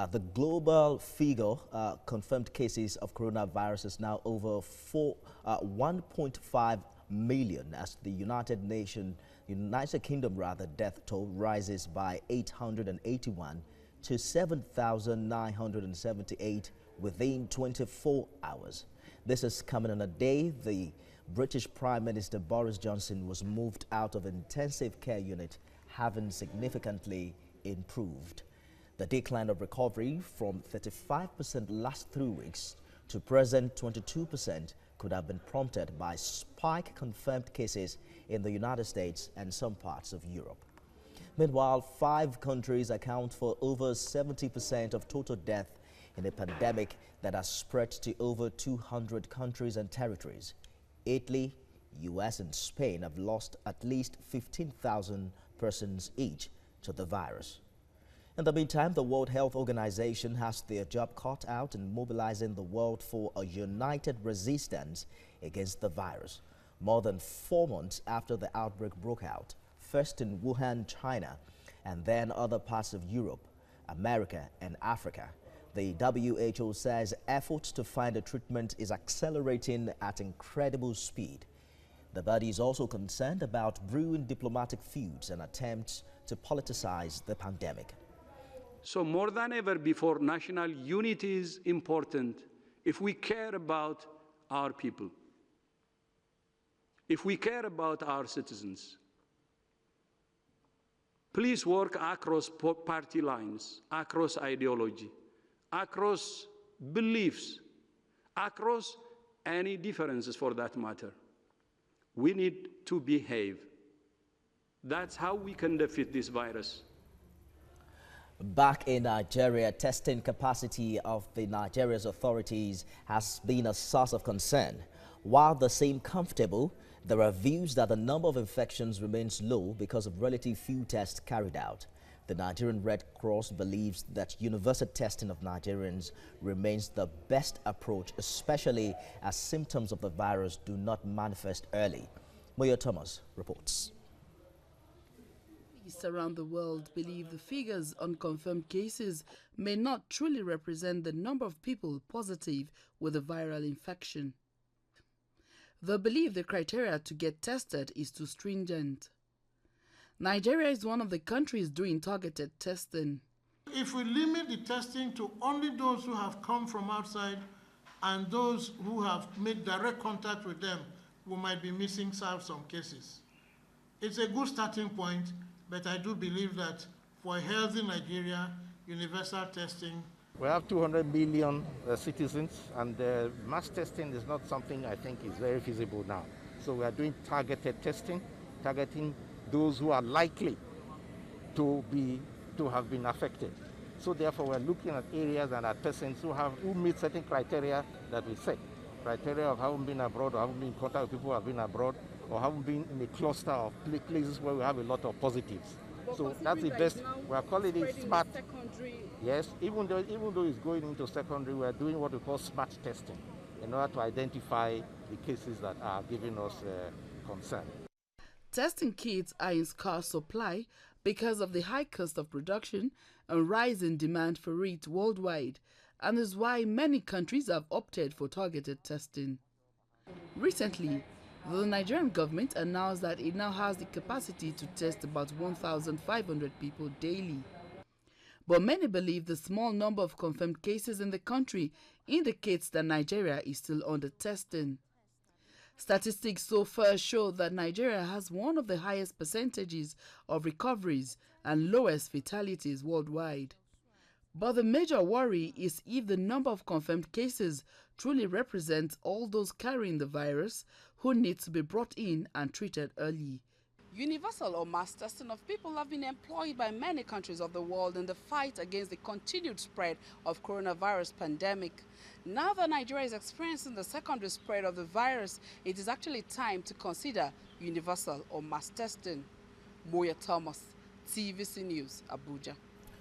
The global figure confirmed cases of coronavirus is now over 1.5 million as the United Kingdom death toll rises by 881 to 7,978 within 24 hours. This is coming on a day the British Prime Minister Boris Johnson was moved out of intensive care unit, having significantly improved. The decline of recovery from 35% last 3 weeks to present 22% could have been prompted by spike confirmed cases in the United States and some parts of Europe. Meanwhile, 5 countries account for over 70% of total death in a pandemic that has spread to over 200 countries and territories. Italy, US and Spain have lost at least 15,000 persons each to the virus. In the meantime, the World Health Organization has their job cut out in mobilizing the world for a united resistance against the virus. More than 4 months after the outbreak broke out, first in Wuhan, China, and then other parts of Europe, America, and Africa, the WHO says efforts to find a treatment is accelerating at incredible speed. The body is also concerned about brewing diplomatic feuds and attempts to politicize the pandemic. So more than ever before, national unity is important if we care about our people, if we care about our citizens. Please work across party lines, across ideology, across beliefs, across any differences for that matter. We need to behave. That's how we can defeat this virus. Back in Nigeria, testing capacity of the Nigeria's authorities has been a source of concern. While they seem comfortable, there are views that the number of infections remains low because of relatively few tests carried out. The Nigerian Red Cross believes that universal testing of Nigerians remains the best approach, especially as symptoms of the virus do not manifest early. Moyo Thomas reports. Around the world believe the figures on confirmed cases may not truly represent the number of people positive with a viral infection. They believe the criteria to get tested is too stringent. Nigeria is one of the countries doing targeted testing. If we limit the testing to only those who have come from outside and those who have made direct contact with them, we might be missing some cases. It's a good starting point. But I do believe that for a healthy Nigeria, universal testing. We have 200 million citizens, and mass testing is not something I think is very feasible now. So we are doing targeted testing, targeting those who are likely to have been affected. So therefore, we're looking at areas and at persons who meet certain criteria that we set. Criteria of having been abroad or having been in contact with people who have been abroad, or haven't been in a cluster of places where we have a lot of positives. So that's the best. We are calling it smart. Yes, even though it's going into secondary, we are doing what we call smart testing in order to identify the cases that are giving us concern. Testing kits are in scarce supply because of the high cost of production and rising demand for it worldwide, and is why many countries have opted for targeted testing. Recently, the Nigerian government announced that it now has the capacity to test about 1,500 people daily. But many believe the small number of confirmed cases in the country indicates that Nigeria is still under testing. Statistics so far show that Nigeria has one of the highest percentages of recoveries and lowest fatalities worldwide. But the major worry is if the number of confirmed cases truly represents all those carrying the virus who need to be brought in and treated early. Universal or mass testing of people have been employed by many countries of the world in the fight against the continued spread of coronavirus pandemic. Now that Nigeria is experiencing the secondary spread of the virus, it is actually time to consider universal or mass testing. Moyo Thomas, TVC News, Abuja.